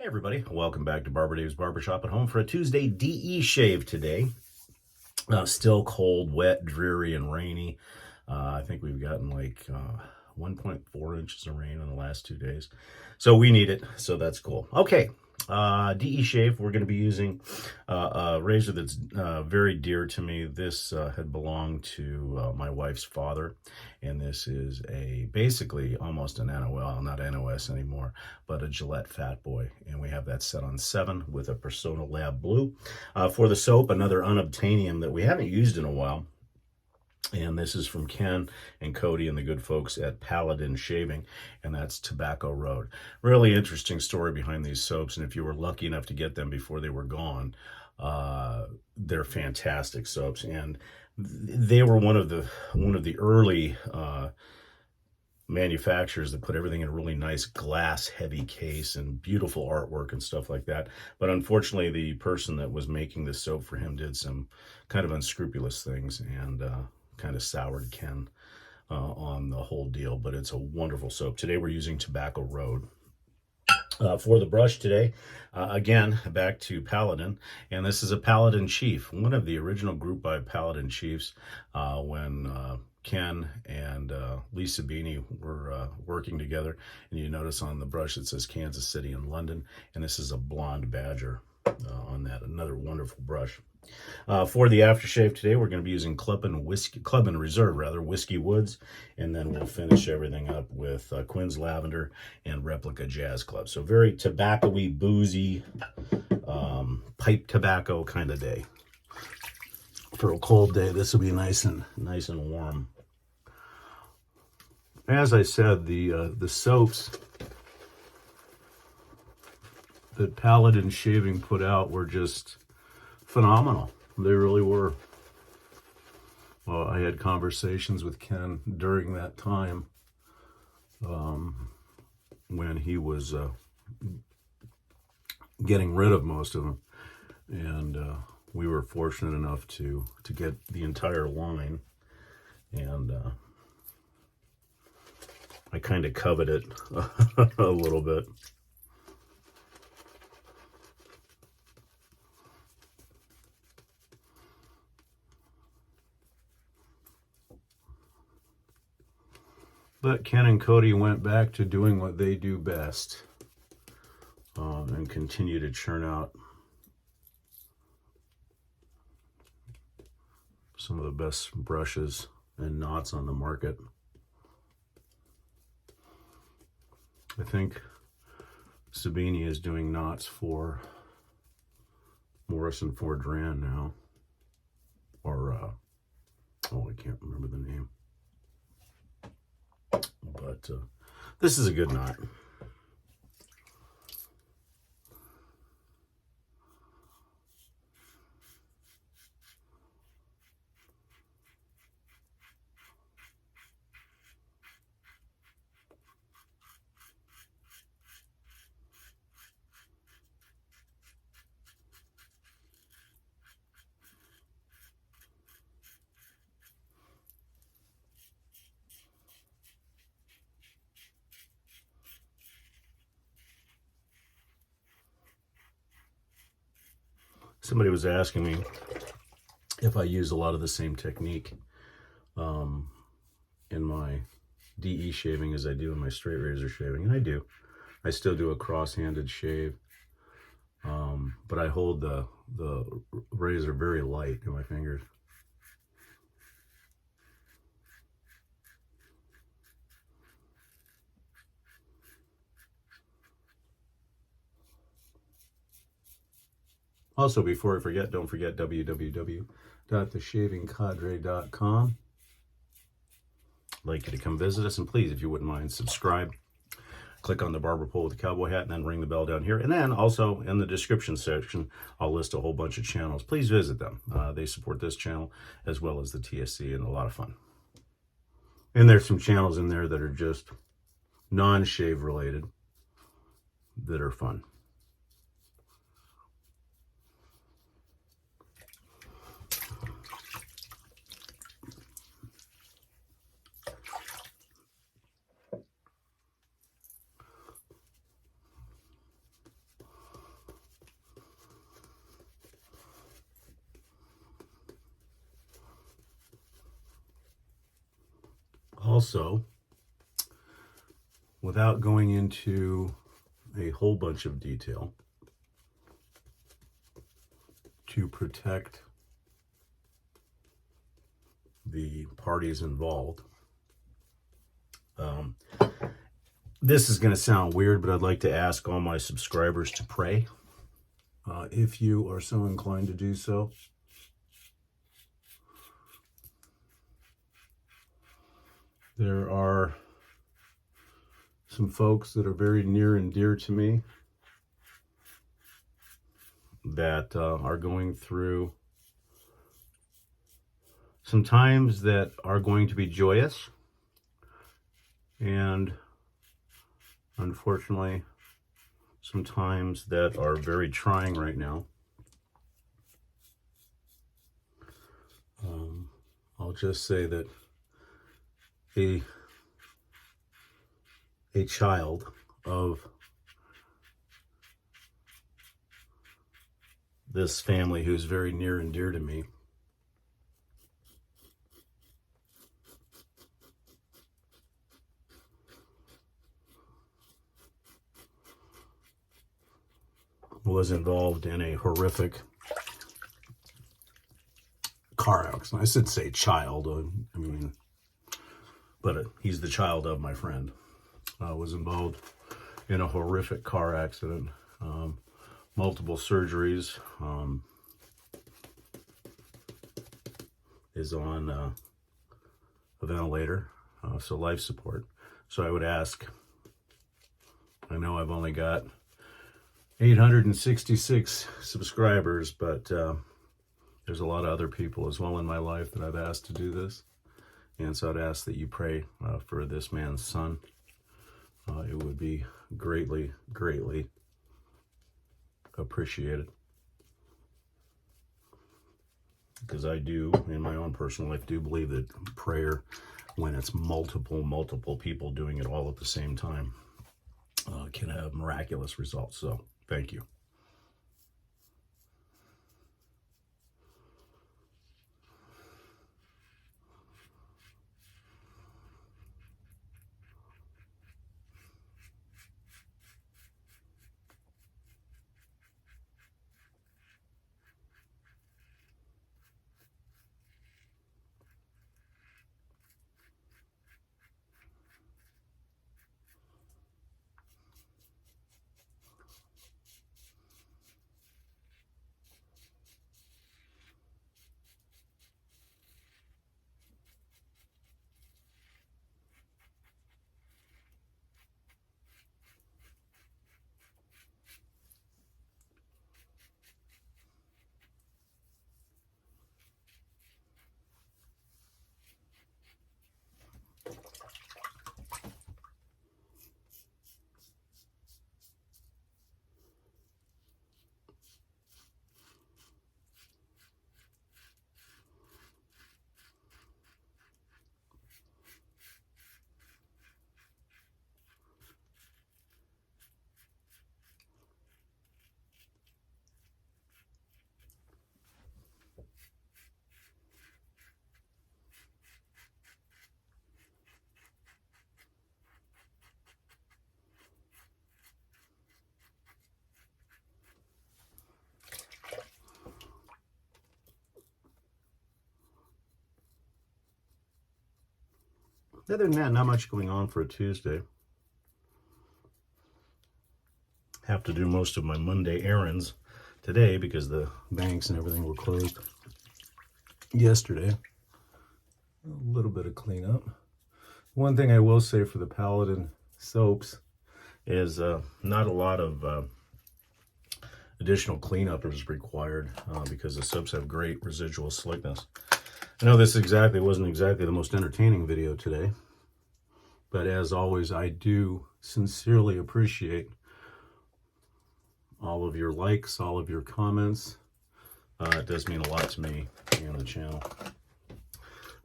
Hey everybody, welcome back to Barber Dave's Barbershop at Home for a Tuesday DE shave today. Still cold, wet, dreary, and rainy. I think we've gotten like 1.4 inches of rain in the last 2 days. So we need it, so that's cool. Okay, DE shave, we're going to be using a razor that's very dear to me. This had belonged to my wife's father, and this is basically almost an NOL, not NOS anymore, but a Gillette Fat Boy, and we have that set on 7 with a Persona Lab Blue. For the soap, another unobtainium that we haven't used in a while. And this is from Ken and Cody and the good folks at Paladin Shaving, and that's Tobacco Road. Really interesting story behind these soaps, and if you were lucky enough to get them before they were gone, they're fantastic soaps. And they were one of the early manufacturers that put everything in a really nice glass heavy case and beautiful artwork and stuff like that. But unfortunately, the person that was making this soap for him did some kind of unscrupulous things and kind of soured Ken on the whole deal. But it's a wonderful soap. Today we're using Tobacco Road. For the brush today, again, back to Paladin, and this is a Paladin Chief, one of the original Group by Paladin Chiefs when Ken and Lisa Beanie were working together. And you notice on the brush it says Kansas City and London, and this is a blonde badger on that. Another wonderful brush. For the aftershave today, we're going to be using Club and Reserve, Whiskey Woods, and then we'll finish everything up with Quinn's Lavender and Replica Jazz Club. So very tobacco-y, boozy, pipe tobacco kind of day. For a cold day, this will be nice and warm. As I said, the soaps that Paladin Shaving put out were just phenomenal. They really were. Well, I had conversations with Ken during that time when he was getting rid of most of them, and we were fortunate enough to get the entire line, and I kind of covet it a little bit. But Ken and Cody went back to doing what they do best and continue to churn out some of the best brushes and knots on the market. I think Sabini is doing knots for Morrison Ford Dram now. Or, oh, I can't remember the name. But this is a good knot. Somebody was asking me if I use a lot of the same technique in my DE shaving as I do in my straight razor shaving, and I do. I still do a cross-handed shave, but I hold the razor very light in my fingers. Also, before I forget, don't forget www.theshavingcadre.com. I'd like you to come visit us, and please, if you wouldn't mind, subscribe. Click on the barber pole with the cowboy hat, and then ring the bell down here. And then also in the description section, I'll list a whole bunch of channels. Please visit them. They support this channel as well as the TSC, and a lot of fun. And there's some channels in there that are just non-shave related that are fun. Also, without going into a whole bunch of detail, to protect the parties involved, this is going to sound weird, but I'd like to ask all my subscribers to pray, if you are so inclined to do so. There are some folks that are very near and dear to me that are going through some times that are going to be joyous, and unfortunately some times that are very trying right now. I'll just say that a child of this family who's very near and dear to me was involved in a horrific car accident. I should say child, but he's the child of my friend. Was involved in a horrific car accident, multiple surgeries, is on a ventilator, so life support. So I would ask, I know I've only got 866 subscribers, but there's a lot of other people as well in my life that I've asked to do this. And so I'd ask that you pray for this man's son. It would be greatly, greatly appreciated. Because I do, in my own personal life, do believe that prayer, when it's multiple people doing it all at the same time, can have miraculous results. So, thank you. Other than that, not much going on for a Tuesday. Have to do most of my Monday errands today because the banks and everything were closed yesterday. A little bit of cleanup. One thing I will say for the Paladin soaps is not a lot of additional cleanup is required because the soaps have great residual slickness. I know this wasn't exactly the most entertaining video today, but as always, I do sincerely appreciate all of your likes, all of your comments. It does mean a lot to me and the channel.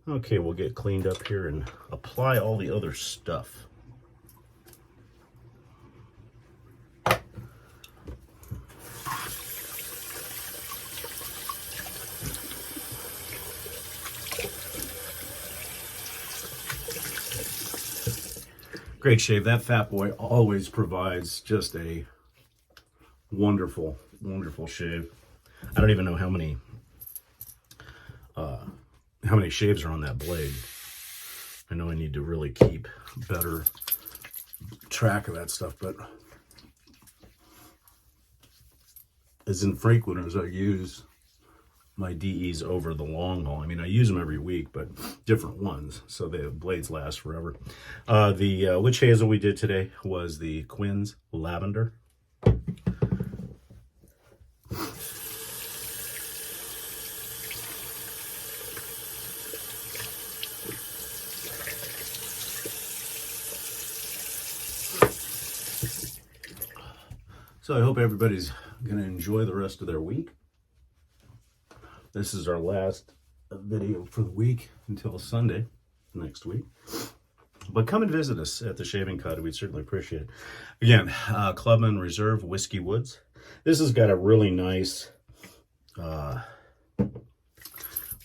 Okay, we'll get cleaned up here and apply all the other stuff. great shave. That fat boy always provides just a wonderful, wonderful shave. I don't even know how many shaves are on that blade. I know I need to really keep better track of that stuff, but as infrequent as I use my DEs over the long haul. I mean, I use them every week, but different ones, so the blades last forever. The witch hazel we did today was the Quinn's Lavender. So I hope everybody's going to enjoy the rest of their week. This is our last video for the week until Sunday next week. But come and visit us at the Shaving Cut. We'd certainly appreciate it. Again, Clubman Reserve Whiskey Woods. This has got a really nice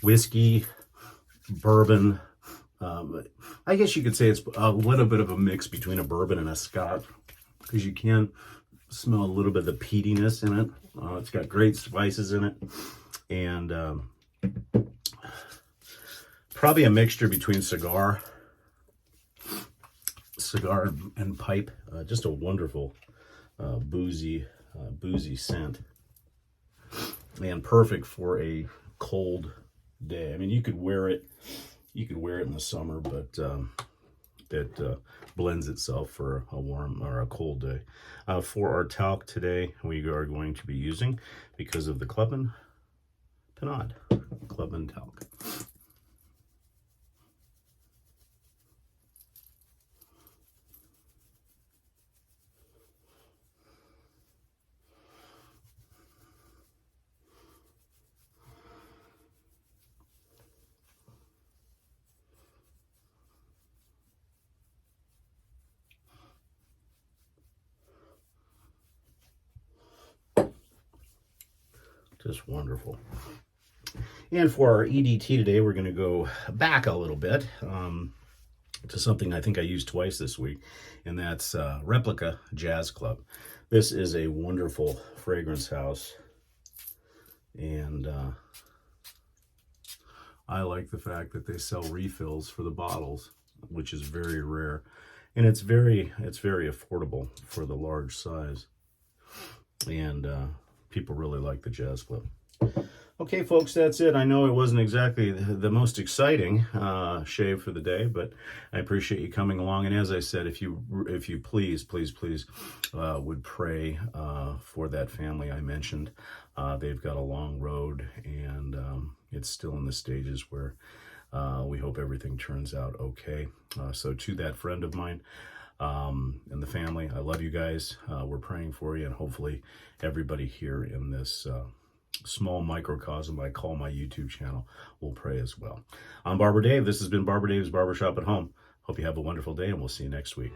whiskey, bourbon. I guess you could say it's a little bit of a mix between a bourbon and a scotch, because you can smell a little bit of the peatiness in it. It's got great spices in it. And probably a mixture between cigar and pipe. Just a wonderful boozy scent, and perfect for a cold day. I mean, you could wear it in the summer, but it blends itself for a warm or a cold day. For our talc today, we are going to be using, because of the Clubman Panade, Clubman talc. Just wonderful. And for our EDT today, we're going to go back a little bit to something I think I used twice this week, and that's Replica Jazz Club. This is a wonderful fragrance house, and I like the fact that they sell refills for the bottles, which is very rare, and it's very affordable for the large size, and people really like the Jazz Club. Okay, folks, that's it. I know it wasn't exactly the most exciting shave for the day, but I appreciate you coming along. And as I said, if you please would pray for that family I mentioned. They've got a long road, and it's still in the stages where we hope everything turns out okay. So to that friend of mine and the family, I love you guys. We're praying for you, and hopefully everybody here in this small microcosm I call my YouTube channel will pray as well. I'm Barber Dave. This has been Barber Dave's Barbershop at Home. Hope you have a wonderful day, and we'll see you next week.